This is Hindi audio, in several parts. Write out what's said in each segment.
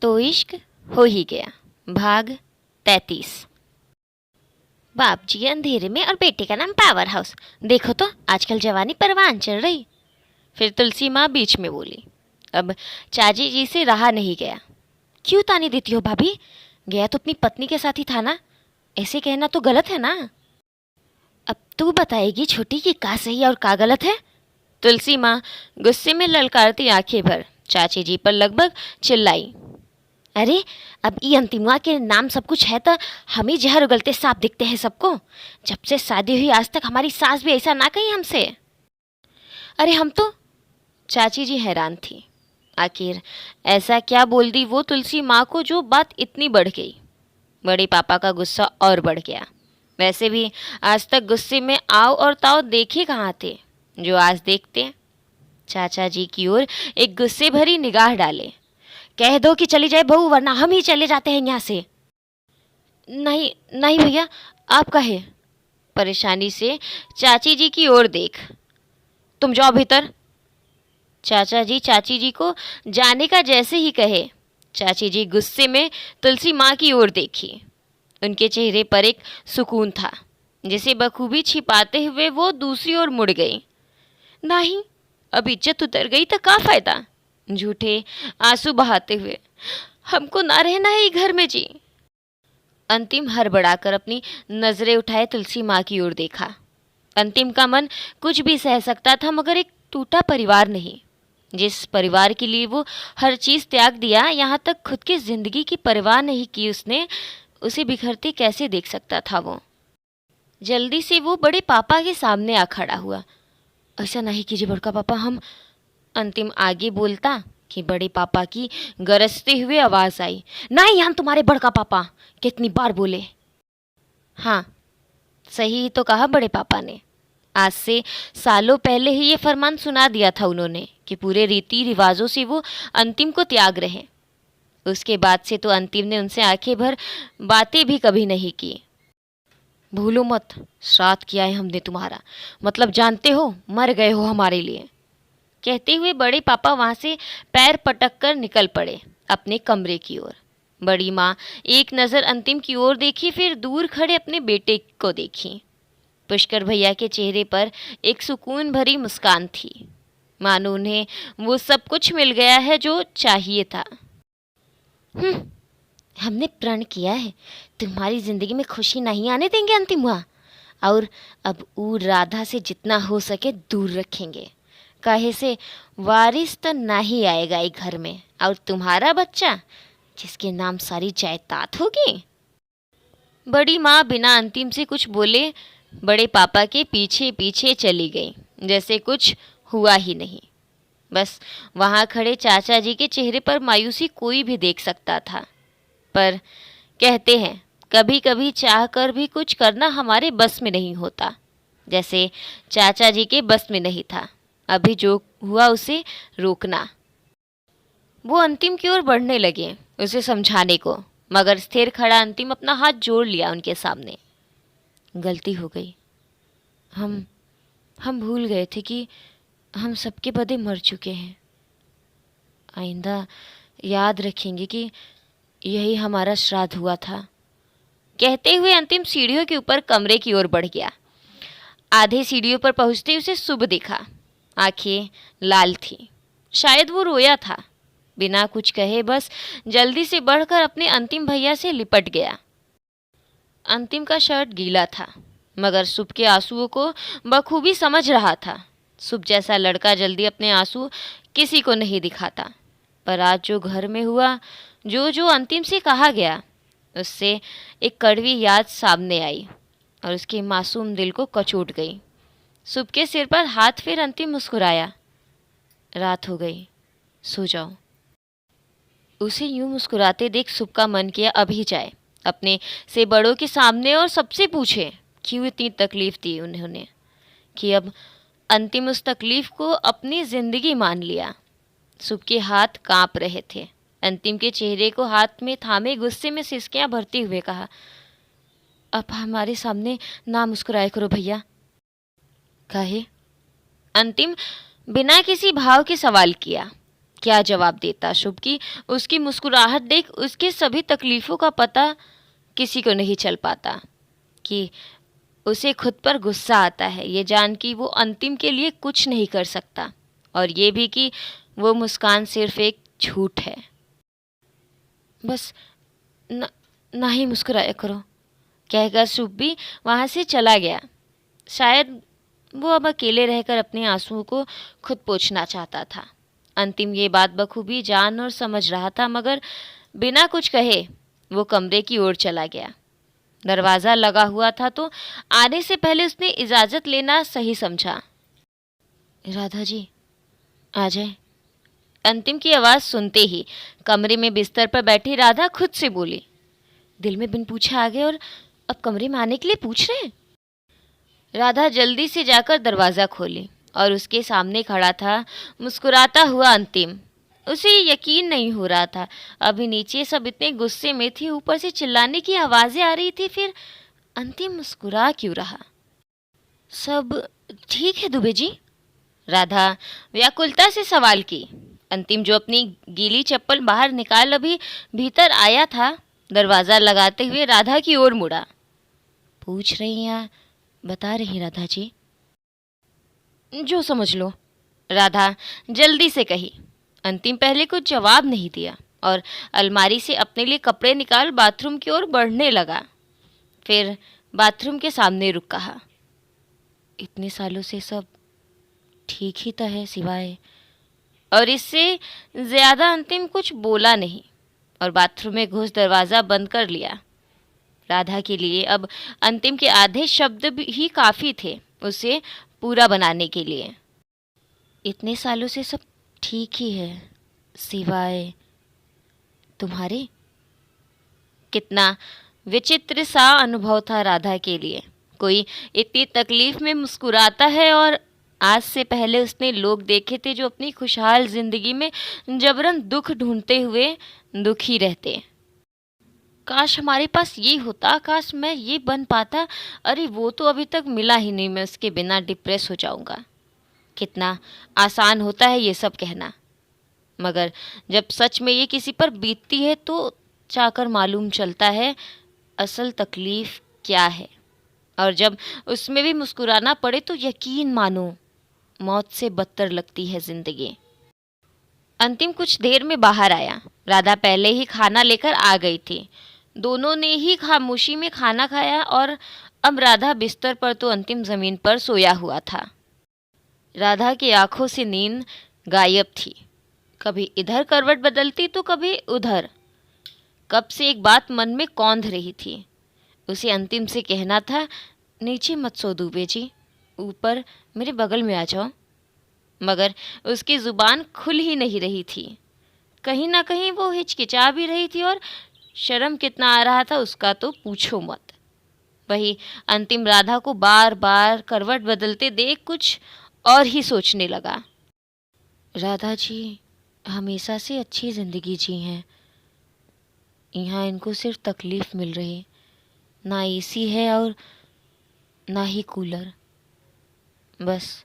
तो इश्क हो ही गया। भाग 33। बाप जी अंधेरे में और बेटे का नाम पावर हाउस। देखो तो आजकल जवानी परवान चढ़ रही। फिर तुलसी माँ बीच में बोली। अब चाची जी से रहा नहीं गया। क्यों ताने देती हो भाभी? गया तो अपनी पत्नी के साथ ही था ना, ऐसे कहना तो गलत है ना। अब तू बताएगी छोटी कि का सही और का गलत है। तुलसी माँ गुस्से में ललकारती आंखें भर चाची जी पर लगभग चिल्लाई। अरे अब ई अंतिमवा के नाम सब कुछ है तो हम ही जहर उगलते साफ दिखते हैं सबको। जब से शादी हुई आज तक हमारी सास भी ऐसा ना कही हमसे। अरे हम तो। चाची जी हैरान थी। आखिर ऐसा क्या बोल दी वो तुलसी माँ को जो बात इतनी बढ़ गई। बड़े पापा का गुस्सा और बढ़ गया। वैसे भी आज तक गुस्से में आओ और ताओ देखे कहाँ थे जो आज देखते। चाचा जी की ओर एक गुस्से भरी निगाह डाले। कह दो कि चली जाए बहू, वरना हम ही चले जाते हैं यहाँ से। नहीं नहीं भैया, आप कहे। परेशानी से चाची जी की ओर देख। तुम जाओ भीतर। चाचा जी चाची जी को जाने का जैसे ही कहे, चाची जी गुस्से में तुलसी माँ की ओर देखी। उनके चेहरे पर एक सुकून था जिसे बखूबी छिपाते हुए वो दूसरी ओर मुड़ गई। नहीं, अब इज्जत उतर गई तो क्या फायदा। झूठे आंसू बहाते हुए, हमको ना रहना है ये घर में जी। अंतिम हड़बड़ाकर अपनी नजरें उठाए तुलसी माँ की ओर देखा। अंतिम का मन कुछ भी सह सकता था मगर एक टूटा परिवार नहीं। जिस परिवार के लिए वो हर चीज़ त्याग दिया, यहाँ तक खुद की जिंदगी की परवाह नहीं की उसने, उसे बिखरते कैसे देख सकता था वो। जल्दी से वो बड़े पापा के सामने आ खड़ा हुआ। ऐसा नहीं कीजिए बड़का पापा, हम। अंतिम आगे बोलता कि बड़े पापा की गरजते हुए आवाज़ आई। नहीं, हम तुम्हारे बड़का पापा। कितनी बार बोले। हाँ, सही तो कहा बड़े पापा ने। आज से सालों पहले ही ये फरमान सुना दिया था उन्होंने कि पूरे रीति रिवाजों से वो अंतिम को त्याग रहे। उसके बाद से तो अंतिम ने उनसे आंखें भर बातें भी कभी नहीं की। भूलो मत, श्राद्ध किया है हमने तुम्हारा, मतलब जानते हो मर गए हो हमारे लिए। कहते हुए बड़े पापा वहाँ से पैर पटक कर निकल पड़े अपने कमरे की ओर। बड़ी माँ एक नज़र अंतिम की ओर देखी, फिर दूर खड़े अपने बेटे को देखी। पुष्कर भैया के चेहरे पर एक सुकून भरी मुस्कान थी, मानो उन्हें वो सब कुछ मिल गया है जो चाहिए था। हमने प्रण किया है तुम्हारी जिंदगी में खुशी नहीं आने देंगे अंतिम हुआ, और अब ऊ राधा से जितना हो सके दूर रखेंगे। काहे से वारिस तो नहीं आएगा एक घर में, और तुम्हारा बच्चा जिसके नाम सारी जायदाद होगी। बड़ी माँ बिना अंतिम से कुछ बोले बड़े पापा के पीछे पीछे चली गई, जैसे कुछ हुआ ही नहीं। बस वहाँ खड़े चाचा जी के चेहरे पर मायूसी कोई भी देख सकता था। पर कहते हैं कभी कभी चाह कर भी कुछ करना हमारे बस में नहीं होता, जैसे चाचा जी के बस में नहीं था अभी जो हुआ उसे रोकना। वो अंतिम की ओर बढ़ने लगे उसे समझाने को, मगर स्थिर खड़ा अंतिम अपना हाथ जोड़ लिया उनके सामने। गलती हो गई। हम भूल गए थे कि हम सबके बदे मर चुके हैं। आइंदा याद रखेंगे कि यही हमारा श्राद्ध हुआ था। कहते हुए अंतिम सीढ़ियों के ऊपर कमरे की ओर बढ़ गया। आधे सीढ़ियों पर पहुंचते उसे शुभ देखा। आंखें लाल थी, शायद वो रोया था। बिना कुछ कहे बस जल्दी से बढ़कर अपने अंतिम भैया से लिपट गया। अंतिम का शर्ट गीला था, मगर शुभ के आंसुओं को बखूबी समझ रहा था। शुभ जैसा लड़का जल्दी अपने आंसू किसी को नहीं दिखाता, पर आज जो घर में हुआ, जो जो अंतिम से कहा गया, उससे एक कड़वी याद सामने आई और उसके मासूम दिल को कचोट गई। शुभ के सिर पर हाथ फेर अंतिम मुस्कुराया। रात हो गई, सो जाओ। उसे यूं मुस्कुराते देख शुभ का मन किया अभी जाए अपने से बड़ों के सामने और सबसे पूछे क्यों इतनी तकलीफ दी उन्होंने, कि अब अंतिम उस तकलीफ को अपनी जिंदगी मान लिया। शुभ के हाथ कांप रहे थे। अंतिम के चेहरे को हाथ में थामे गुस्से में सिसकियां भरते हुए कहा, अब हमारे सामने ना मुस्कुराए करो भैया। काहे? अंतिम बिना किसी भाव के सवाल किया। क्या जवाब देता शुभ की उसकी मुस्कुराहट देख उसके सभी तकलीफ़ों का पता किसी को नहीं चल पाता कि उसे खुद पर गुस्सा आता है ये जान कि वो अंतिम के लिए कुछ नहीं कर सकता, और ये भी कि वो मुस्कान सिर्फ एक झूठ है। बस न, ना ही मुस्कुराया करो, कहकर शुभ भी वहाँ से चला गया। शायद वो अब अकेले रहकर अपने आंसुओं को खुद पोंछना चाहता था। अंतिम ये बात बखूबी जान और समझ रहा था, मगर बिना कुछ कहे वो कमरे की ओर चला गया। दरवाज़ा लगा हुआ था तो आने से पहले उसने इजाज़त लेना सही समझा। राधा जी आ जाए। अंतिम की आवाज़ सुनते ही कमरे में बिस्तर पर बैठी राधा खुद से बोली। दिल में बिन पूछे आ गए और अब कमरे में आने के लिए पूछ रहे हैं। राधा जल्दी से जाकर दरवाज़ा खोली और उसके सामने खड़ा था मुस्कुराता हुआ अंतिम। उसे यकीन नहीं हो रहा था, अभी नीचे सब इतने गुस्से में थे, ऊपर से चिल्लाने की आवाज़ें आ रही थी, फिर अंतिम मुस्कुरा क्यों रहा। सब ठीक है दुबे जी? राधा व्याकुलता से सवाल की। अंतिम जो अपनी गीली चप्पल बाहर निकाल अभी भीतर आया था, दरवाज़ा लगाते हुए राधा की ओर मुड़ा। पूछ रही या बता रही राधा जी? जो समझ लो, राधा जल्दी से कही। अंतिम पहले कुछ जवाब नहीं दिया और अलमारी से अपने लिए कपड़े निकाल बाथरूम की ओर बढ़ने लगा। फिर बाथरूम के सामने रुक कहा, इतने सालों से सब ठीक ही तो है सिवाय। और इससे ज़्यादा अंतिम कुछ बोला नहीं और बाथरूम में घुस दरवाज़ा बंद कर लिया। राधा के लिए अब अंतिम के आधे शब्द ही काफ़ी थे उसे पूरा बनाने के लिए। इतने सालों से सब ठीक ही है सिवाय तुम्हारे। कितना विचित्र सा अनुभव था राधा के लिए। कोई इतनी तकलीफ में मुस्कुराता है और आज से पहले उसने लोग देखे थे जो अपनी खुशहाल जिंदगी में जबरन दुख ढूंढते हुए दुखी रहते। काश हमारे पास ये होता, काश मैं ये बन पाता। अरे वो तो अभी तक मिला ही नहीं, मैं उसके बिना डिप्रेस हो जाऊंगा। कितना आसान होता है ये सब कहना, मगर जब सच में ये किसी पर बीतती है तो जाकर मालूम चलता है असल तकलीफ क्या है। और जब उसमें भी मुस्कुराना पड़े तो यकीन मानो मौत से बदतर लगती है ज़िंदगी। अंतिम कुछ देर में बाहर आया। राधा पहले ही खाना लेकर आ गई थी। दोनों ने ही खामोशी में खाना खाया और अब राधा बिस्तर पर तो अंतिम ज़मीन पर सोया हुआ था। राधा की आंखों से नींद गायब थी। कभी इधर करवट बदलती तो कभी उधर। कब से एक बात मन में कौंध रही थी। उसे अंतिम से कहना था, नीचे मत सो दुबे जी, ऊपर मेरे बगल में आ जाओ, मगर उसकी ज़ुबान खुल ही नहीं रही थी। कहीं ना कहीं वो हिचकिचा भी रही थी और शर्म कितना आ रहा था उसका तो पूछो मत। वही अंतिम राधा को बार बार करवट बदलते देख कुछ और ही सोचने लगा। राधा जी हमेशा से अच्छी ज़िंदगी जी हैं, यहाँ इनको सिर्फ तकलीफ़ मिल रही। ना एसी है और ना ही कूलर। बस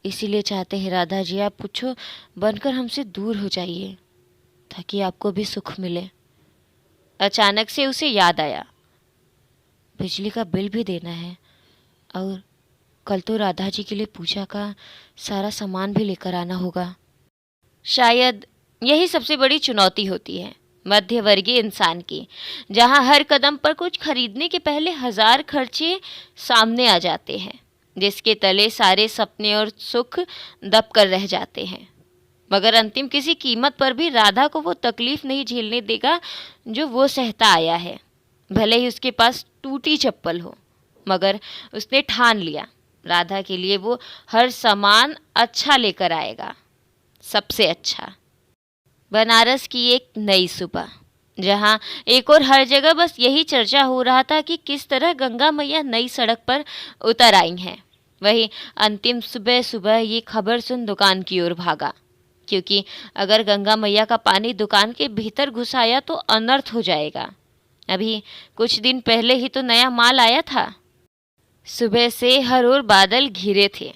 इसीलिए चाहते हैं राधा जी आप कुछ बनकर हमसे दूर हो जाइए ताकि आपको भी सुख मिले। अचानक से उसे याद आया, बिजली का बिल भी देना है और कल तो राधा जी के लिए पूजा का सारा सामान भी लेकर आना होगा। शायद यही सबसे बड़ी चुनौती होती है मध्यवर्गीय इंसान की, जहाँ हर कदम पर कुछ खरीदने के पहले 1000 खर्चे सामने आ जाते हैं, जिसके तले सारे सपने और सुख दब कर रह जाते हैं। मगर अंतिम किसी कीमत पर भी राधा को वो तकलीफ़ नहीं झेलने देगा जो वो सहता आया है। भले ही उसके पास टूटी चप्पल हो, मगर उसने ठान लिया राधा के लिए वो हर सामान अच्छा लेकर आएगा, सबसे अच्छा। बनारस की एक नई सुबह, जहाँ एक और हर जगह बस यही चर्चा हो रहा था कि किस तरह गंगा मैया नई सड़क पर उतर आई हैं। वही अंतिम सुबह सुबह ये खबर सुन दुकान की ओर भागा, क्योंकि अगर गंगा मैया का पानी दुकान के भीतर घुस आया तो अनर्थ हो जाएगा। अभी कुछ दिन पहले ही तो नया माल आया था। सुबह से हर ओर बादल घिरे थे,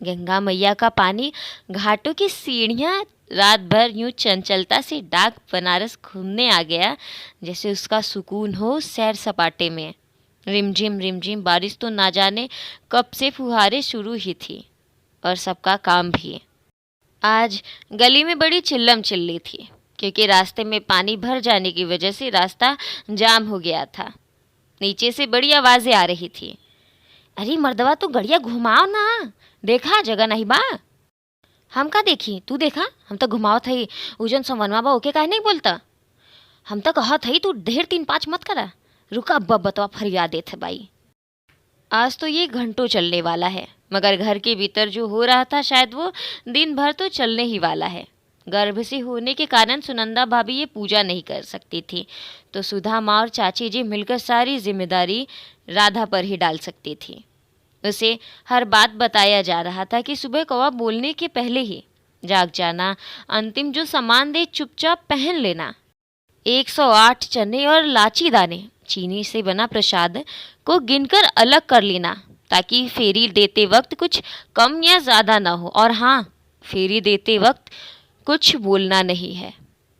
गंगा मैया का पानी, घाटों की सीढ़ियाँ, रात भर यूं चंचलता से डाक बनारस घूमने आ गया, जैसे उसका सुकून हो सैर सपाटे में। रिमझिम बारिश तो ना जाने कब से फुहारे शुरू ही थी, और सबका काम भी। आज गली में बड़ी चिल्लम चिल्ली थी, क्योंकि रास्ते में पानी भर जाने की वजह से रास्ता जाम हो गया था। नीचे से बड़ी आवाज़ें आ रही थी। अरे मर्दवा, तू गड़िया घुमाओ ना, देखा जगह नहीं बा। हम का देखी, तू देखा, हम तो घुमाओ थई। उजन संवनवा बा ओके काहे नहीं बोलता। हम तो कहत हई तू ढेर 3-5 मत करा। रुका बतवा फरियाद देत है बाई। आज तो ये घंटों चलने वाला है, मगर घर के भीतर जो हो रहा था शायद वो दिन भर तो चलने ही वाला है। गर्भ से होने के कारण सुनंदा भाभी ये पूजा नहीं कर सकती थी, तो सुधा माँ और चाची जी मिलकर सारी जिम्मेदारी राधा पर ही डाल सकती थी। उसे हर बात बताया जा रहा था कि सुबह कौवा बोलने के पहले ही जाग जाना, अंतिम जो सामान दे चुपचाप पहन लेना, 108 चने और लाची दाने, चीनी से बना प्रसाद को गिनकर अलग कर लेना, ताकि फेरी देते वक्त कुछ कम या ज़्यादा ना हो। और हाँ, फेरी देते वक्त कुछ बोलना नहीं है।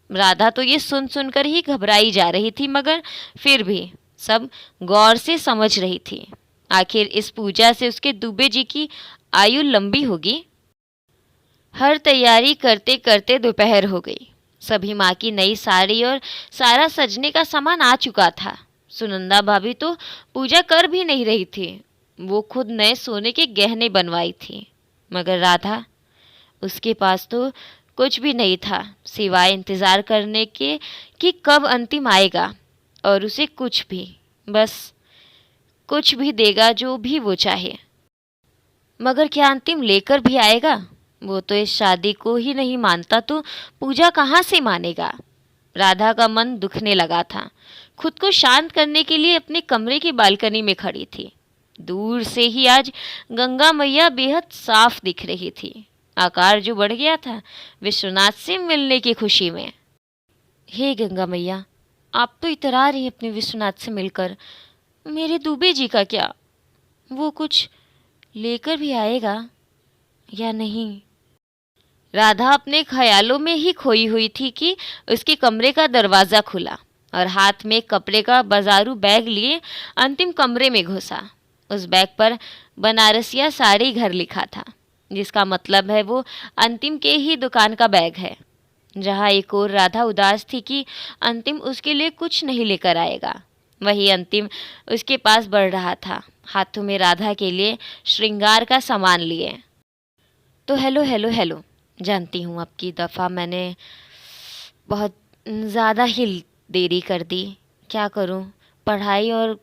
राधा तो ये सुन सुनकर ही घबराई जा रही थी, मगर फिर भी सब गौर से समझ रही थी। आखिर इस पूजा से उसके दुबे जी की आयु लंबी होगी। हर तैयारी करते करते दोपहर हो गई। सभी माँ की नई साड़ी और सारा सजने का सामान आ चुका था। सुनंदा भाभी तो पूजा कर भी नहीं रही थी, वो खुद नए सोने के गहने बनवाई थी। मगर राधा, उसके पास तो कुछ भी नहीं था सिवाय इंतज़ार करने के कि कब अंतिम आएगा और उसे कुछ भी, बस कुछ भी देगा जो भी वो चाहे। मगर क्या अंतिम लेकर भी आएगा? वो तो इस शादी को ही नहीं मानता तो पूजा कहाँ से मानेगा? राधा का मन दुखने लगा था। खुद को शांत करने के लिए अपने कमरे की बालकनी में खड़ी थी। दूर से ही आज गंगा मैया बेहद साफ दिख रही थी। आकार जो बढ़ गया था विश्वनाथ से मिलने की खुशी में। हे गंगा मैया, आप तो इतरा रही अपने विश्वनाथ से मिलकर, मेरे दुबे जी का क्या? वो कुछ लेकर भी आएगा या नहीं? राधा अपने ख्यालों में ही खोई हुई थी कि उसके कमरे का दरवाज़ा खुला और हाथ में कपड़े का बाजारू बैग लिए अंतिम कमरे में घुसा। उस बैग पर बनारसिया साड़ी घर लिखा था, जिसका मतलब है वो अंतिम के ही दुकान का बैग है। जहाँ एक और राधा उदास थी कि अंतिम उसके लिए कुछ नहीं लेकर आएगा, वही अंतिम उसके पास बढ़ रहा था, हाथों में राधा के लिए श्रृंगार का सामान लिए। तो हेलो हेलो हेलो, जानती हूँ अब की दफ़ा मैंने बहुत ज़्यादा ही देरी कर दी। क्या करूँ, पढ़ाई और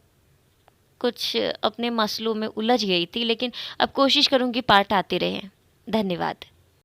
कुछ अपने मसलों में उलझ गई थी, लेकिन अब कोशिश करूँगी पाठ आते रहें। धन्यवाद।